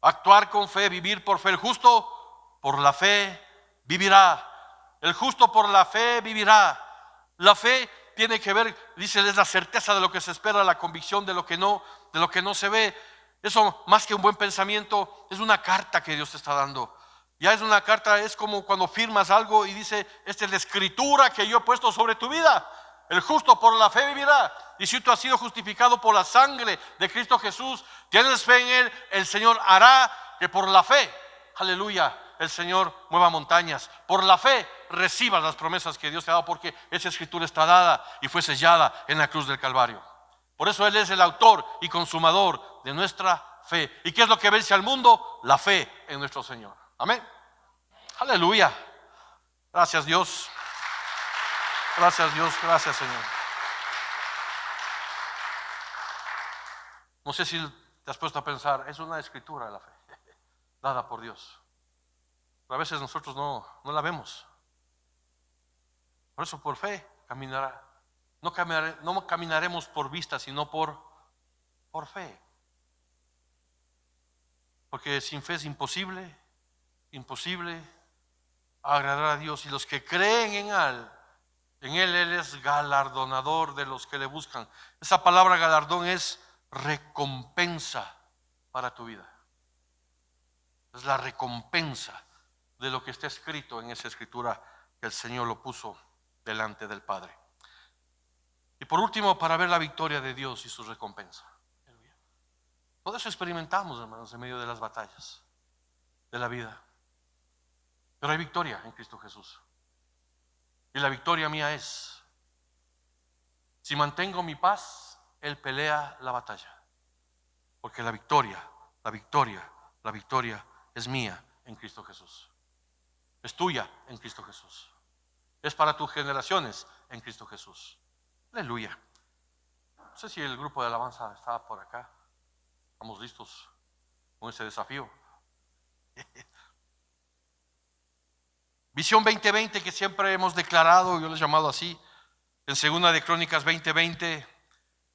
Actuar con fe, vivir por fe. El justo por la fe vivirá. El justo por la fe vivirá. La fe tiene que ver, dice, es la certeza de lo que se espera, la convicción de lo que no se ve. Eso, más que un buen pensamiento, es una carta que Dios te está dando. Ya es una carta, es como cuando firmas algo y dice, esta es la escritura que yo he puesto sobre tu vida. El justo por la fe vivirá. Y si tú has sido justificado por la sangre de Cristo Jesús, tienes fe en Él, el Señor hará que por la fe, aleluya, el Señor mueva montañas. Por la fe recibas las promesas que Dios te ha dado, porque esa escritura está dada y fue sellada en la cruz del Calvario. Por eso Él es el autor y consumador de nuestra fe. ¿Y qué es lo que vence al mundo? La fe en nuestro Señor. Amén. Aleluya. Gracias Dios. Gracias Dios. Gracias Señor. No sé si te has puesto a pensar, es una escritura de la fe dada por Dios. Pero a veces nosotros no la vemos. Por eso por fe caminará. No caminaremos por vista, sino por fe. Porque sin fe es imposible agradar a Dios. Y los que creen en Él es galardonador de los que le buscan. Esa palabra galardón es recompensa para tu vida. Es la recompensa de lo que está escrito en esa escritura que el Señor lo puso delante del Padre. Y por último, para ver la victoria de Dios y su recompensa. Todo eso experimentamos, hermanos, en medio de las batallas de la vida. Pero hay victoria en Cristo Jesús. Y la victoria mía es, si mantengo mi paz, Él pelea la batalla. Porque la victoria es mía en Cristo Jesús. Es tuya en Cristo Jesús. Es para tus generaciones en Cristo Jesús. Aleluya. No sé si el grupo de alabanza está por acá. Estamos listos con ese desafío. Visión 2020 que siempre hemos declarado, yo lo he llamado así, en 2 de Crónicas 20:20.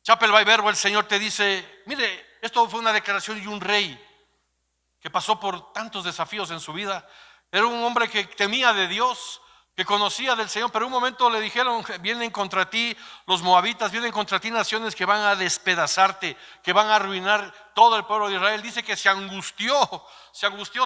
Chapel by Verbo, el Señor te dice, mire, esto fue una declaración de un rey que pasó por tantos desafíos en su vida. Era un hombre que temía de Dios, que conocía del Señor, pero en un momento le dijeron, vienen contra ti los moabitas, vienen contra ti naciones que van a despedazarte, que van a arruinar todo el pueblo de Israel. Dice que se angustió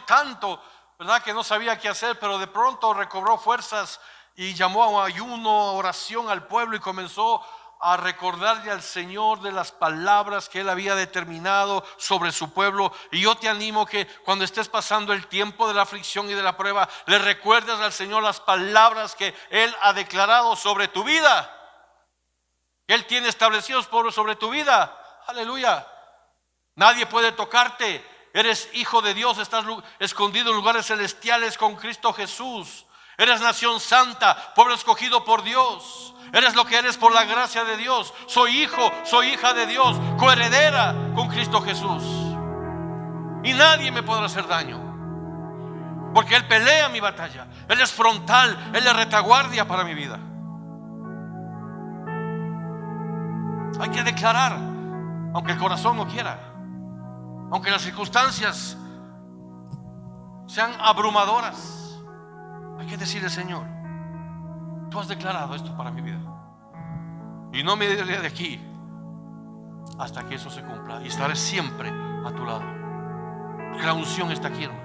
tanto, ¿verdad? Que no sabía qué hacer, pero de pronto recobró fuerzas y llamó a ayuno, oración al pueblo y comenzó a recordarle al Señor de las palabras que Él había determinado sobre su pueblo. Y yo te animo que cuando estés pasando el tiempo de la aflicción y de la prueba, le recuerdes al Señor las palabras que Él ha declarado sobre tu vida, que Él tiene establecidos sobre tu vida. Aleluya. Nadie puede tocarte. Eres hijo de Dios, estás escondido en lugares celestiales con Cristo Jesús. Eres nación santa, pueblo escogido por Dios. Eres lo que eres por la gracia de Dios. Soy hijo, soy hija de Dios, coheredera con Cristo Jesús. Y nadie me podrá hacer daño, porque Él pelea mi batalla. Él es frontal, Él es retaguardia para mi vida. Hay que declarar, aunque el corazón no quiera, aunque las circunstancias sean abrumadoras. Hay que decirle, Señor, tú has declarado esto para mi vida y no me iré de aquí hasta que eso se cumpla, y estaré siempre a tu lado. Porque la unción está aquí, hermanos.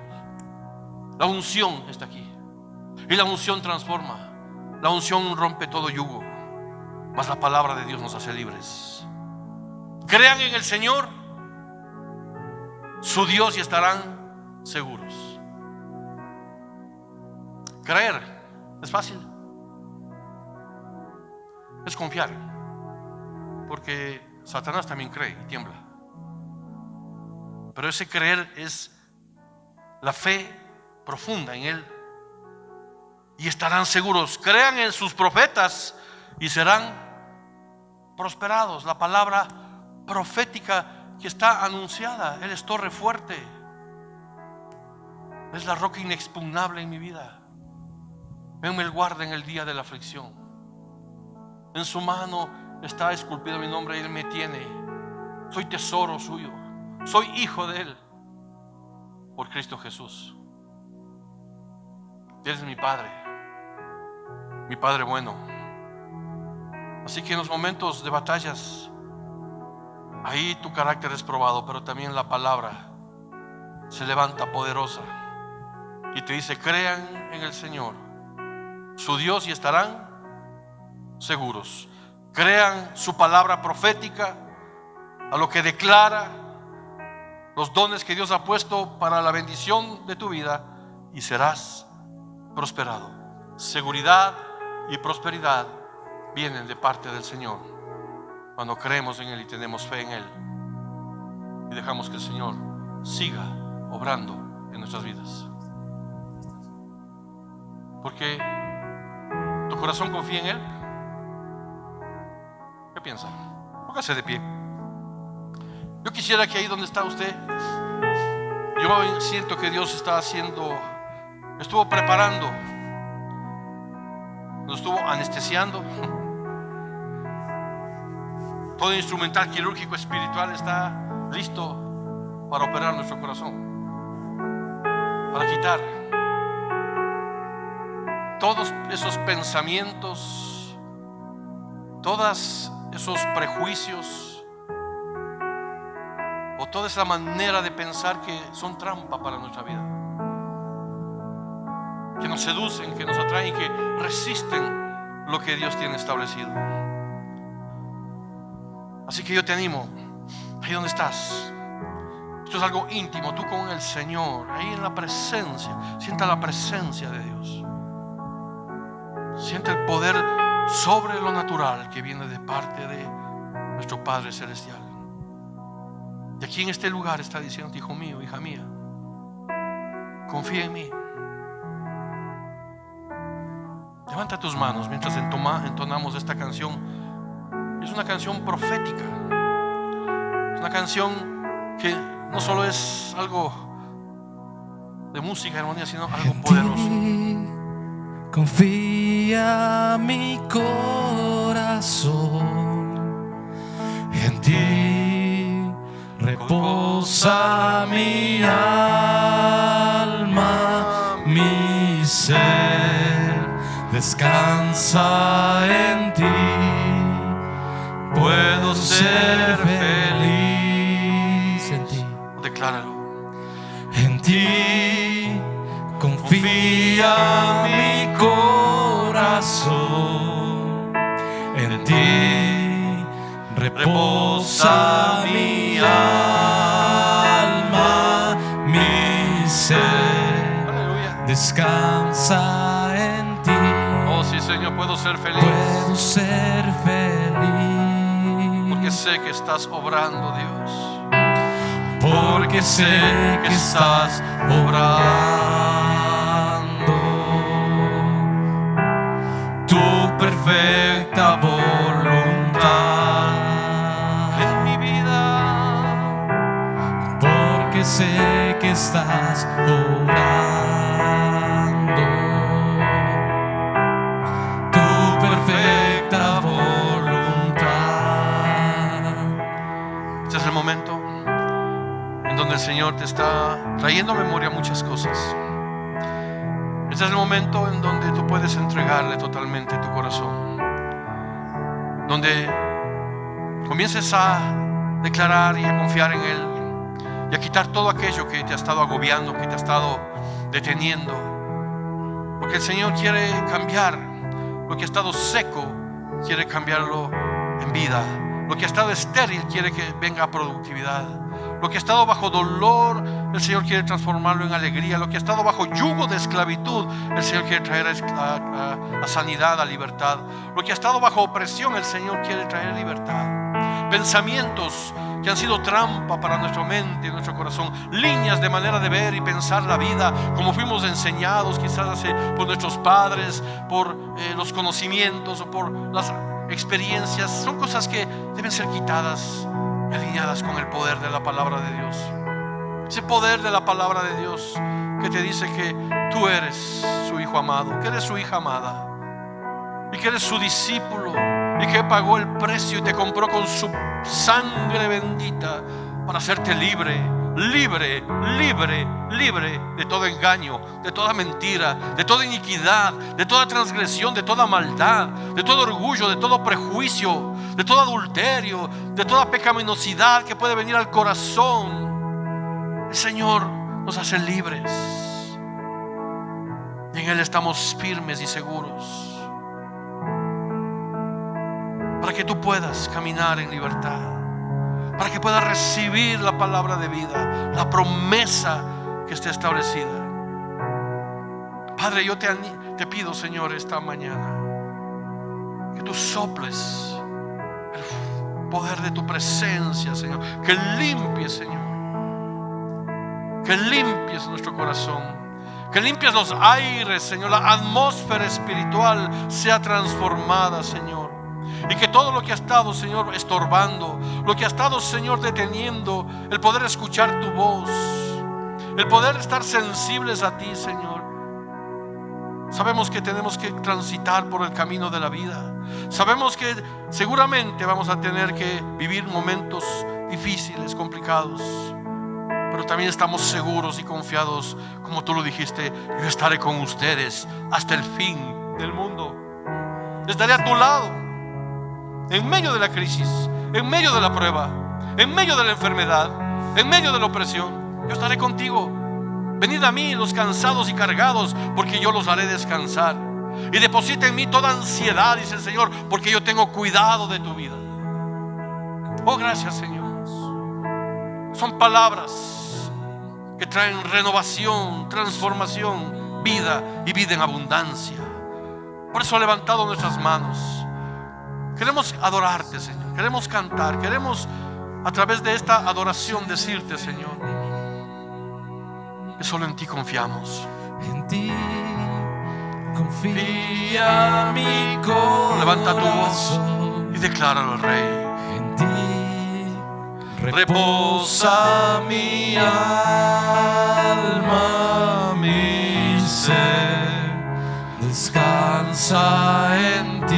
La unción está aquí. Y la unción transforma. La unción rompe todo yugo. Mas la palabra de Dios nos hace libres. Crean en el Señor, su Dios, y estarán seguros. Creer es fácil. Es confiar. Porque Satanás también cree y tiembla. Pero ese creer es la fe profunda en Él. Y estarán seguros. Crean en sus profetas y serán prosperados. La palabra profética que está anunciada. Él es torre fuerte. Es la roca inexpugnable en mi vida. Él me guarda en el día de la aflicción. En su mano está esculpido mi nombre y Él me tiene. Soy tesoro suyo. Soy hijo de Él. Por Cristo Jesús. Él es mi Padre. Mi Padre bueno. Así que en los momentos de batallas, ahí tu carácter es probado, pero también la palabra se levanta poderosa y te dice: crean en el Señor, su Dios, y estarán seguros. Crean su palabra profética, a lo que declara, los dones que Dios ha puesto para la bendición de tu vida, y serás prosperado. Seguridad y prosperidad vienen de parte del Señor cuando creemos en Él y tenemos fe en Él y dejamos que el Señor siga obrando en nuestras vidas. Porque tu corazón confía en Él. ¿Qué piensa? Póngase de pie. Yo quisiera que ahí donde está usted, yo siento que Dios está haciendo, estuvo preparando, nos estuvo anestesiando. Todo instrumental quirúrgico espiritual está listo para operar nuestro corazón, para quitar todos esos pensamientos, todos esos prejuicios o toda esa manera de pensar que son trampa para nuestra vida, que nos seducen, que nos atraen, que resisten lo que Dios tiene establecido. Así que yo te animo, ahí donde estás. Esto es algo íntimo, tú con el Señor, ahí en la presencia. Sienta la presencia de Dios. Siente el poder sobre lo natural que viene de parte de nuestro Padre Celestial. Y aquí en este lugar está diciendo: hijo mío, hija mía, confía en mí. Levanta tus manos mientras entonamos esta canción. Es una canción profética. Es una canción que no solo es algo de música, armonía, sino algo poderoso. Confía mi corazón, en ti reposa mi alma, mi ser descansa en ti. Puedo ser feliz en ti. Decláralo. En ti confía mi corazón, en ti reposa mi alma, mi ser descansa en ti. Oh sí, Señor, puedo ser feliz. Puedo ser feliz. Porque sé que estás obrando, Dios. Porque sé que estás obrando tu perfecta voluntad En mi vida. porque sé que estás obrando tu perfecta voluntad. Este es el momento en donde el Señor te está trayendo a memoria muchas cosas. Este es el momento en donde tú puedes entregarle totalmente tu corazón, donde comiences a declarar y a confiar en Él, y a quitar todo aquello que te ha estado agobiando, que te ha estado deteniendo. Porque el Señor quiere cambiar lo que ha estado seco, quiere cambiarlo en vida. Lo que ha estado estéril quiere que venga productividad. Lo que ha estado bajo dolor, el Señor quiere transformarlo en alegría. Lo que ha estado bajo yugo de esclavitud, el Señor quiere traer a sanidad, a libertad. Lo que ha estado bajo opresión, el Señor quiere traer libertad. Pensamientos que han sido trampa para nuestra mente y nuestro corazón, líneas de manera de ver y pensar la vida como fuimos enseñados quizás por nuestros padres, por los conocimientos o por las experiencias, son cosas que deben ser quitadas y alineadas con el poder de la palabra de Dios. Ese poder de la palabra de Dios que te dice que tú eres su hijo amado, que eres su hija amada y que eres su discípulo y que pagó el precio y te compró con su sangre bendita para hacerte libre, libre, libre, libre de todo engaño, de toda mentira, de toda iniquidad, de toda transgresión, de toda maldad, de todo orgullo, de todo prejuicio, de todo adulterio, de toda pecaminosidad que puede venir al corazón. El Señor nos hace libres y en Él estamos firmes y seguros, para que tú puedas caminar en libertad, para que puedas recibir la palabra de vida, la promesa que está establecida. Padre, yo te pido, Señor, esta mañana que tú soples el poder de tu presencia, Señor, que limpies, Señor, que limpies nuestro corazón, que limpies los aires, Señor, la atmósfera espiritual sea transformada, Señor. Y que todo lo que ha estado, Señor, estorbando, lo que ha estado, Señor, deteniendo el poder escuchar tu voz, el poder estar sensibles a ti, Señor. Sabemos que tenemos que transitar por el camino de la vida. Sabemos que seguramente vamos a tener que vivir momentos difíciles, complicados, pero también estamos seguros y confiados, como tú lo dijiste: yo estaré con ustedes hasta el fin del mundo. Estaré a tu lado en medio de la crisis, en medio de la prueba, en medio de la enfermedad, en medio de la opresión. Yo estaré contigo. Venid a mí los cansados y cargados, porque yo los haré descansar. Y deposita en mí toda ansiedad, dice el Señor, porque yo tengo cuidado de tu vida. Oh, gracias, Señor. Son palabras que traen renovación, transformación, vida y vida en abundancia. Por eso he levantado nuestras manos. Queremos adorarte, Señor. Queremos cantar. Queremos a través de esta adoración decirte, Señor, que solo en ti confiamos. En ti confía mi corazón. Levanta tu voz y decláralo al Rey. En ti reposa mi alma, mi ser descansa en ti.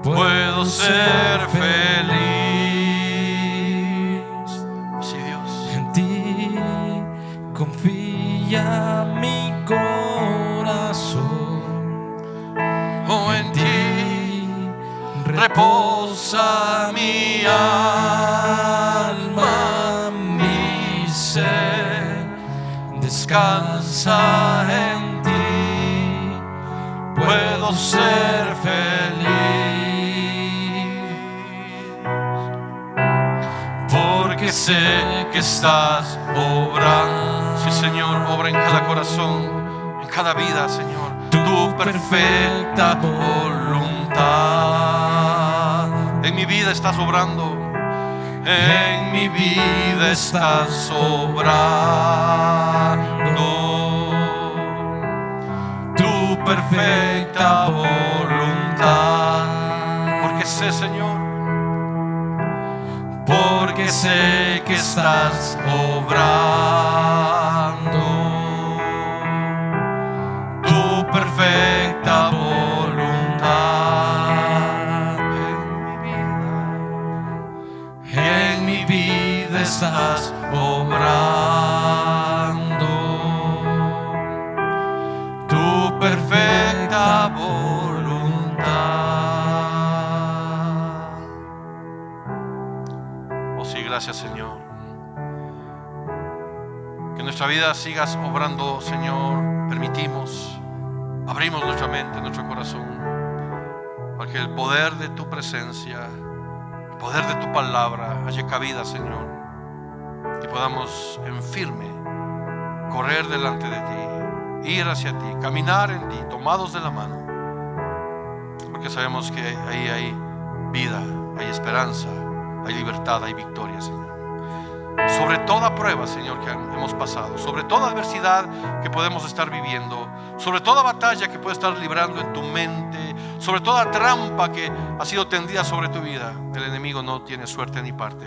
Puedo ser feliz. Sí, Dios. En ti confía mi corazón. Oh, en ti reposa mi alma, mi ser descansa en ti. Puedo ser feliz. Porque sé que estás obrando. Sí, Señor, obra en cada corazón, en cada vida, Señor, Tu perfecta voluntad. En mi vida estás obrando. En mi vida estás obrando. Tu perfecta voluntad. Porque sé, Señor, porque sé que estás obrando tu perfecta voluntad. En mi vida estás obrando tu perfecta voluntad. oh sí, gracias, Señor. nuestra vida sigas obrando, Señor. Permitimos, abrimos nuestra mente, nuestro corazón, para que el poder de tu presencia, el poder de tu palabra haya cabida, Señor, y podamos en firme correr delante de ti, ir hacia ti, caminar en ti, tomados de la mano, porque sabemos que ahí hay vida, hay esperanza, hay libertad, hay victoria, Señor. Sobre toda prueba, Señor, que hemos pasado, sobre toda adversidad que podemos estar viviendo, sobre toda batalla que puedes estar librando en tu mente, sobre toda trampa que ha sido tendida sobre tu vida, el enemigo no tiene suerte ni parte.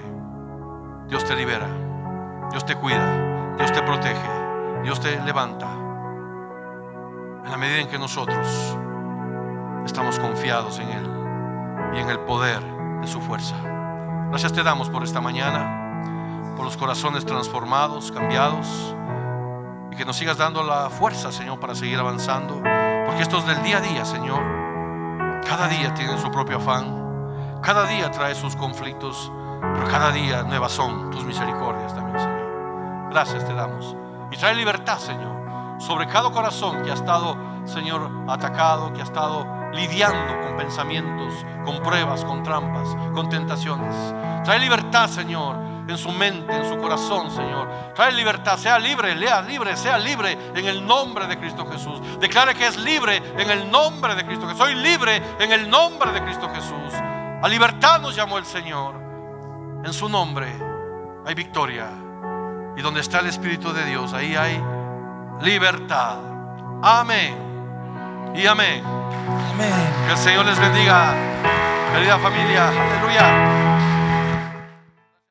Dios te libera, Dios te cuida, Dios te protege, Dios te levanta, en la medida en que nosotros estamos confiados en Él y en el poder de su fuerza. Gracias te damos por esta mañana, por los corazones transformados, cambiados, y que nos sigas dando la fuerza, Señor, para seguir avanzando, porque esto es del día a día, Señor. Cada día tiene su propio afán, cada día trae sus conflictos, pero cada día nuevas son tus misericordias también, Señor. Gracias te damos, y trae libertad, Señor, sobre cada corazón que ha estado, Señor, atacado, que ha estado lidiando con pensamientos, con pruebas, con trampas, con tentaciones. Trae libertad, Señor, en su mente, en su corazón, Señor. Trae libertad, sea libre, sea libre en el nombre de Cristo Jesús. Declare que es libre en el nombre de Cristo Jesús. Soy libre en el nombre de Cristo Jesús. A libertad nos llamó el Señor. En su nombre hay victoria. Y donde está el Espíritu de Dios, ahí hay libertad. Amén y amén. Amén. Que el Señor les bendiga, querida familia. Aleluya.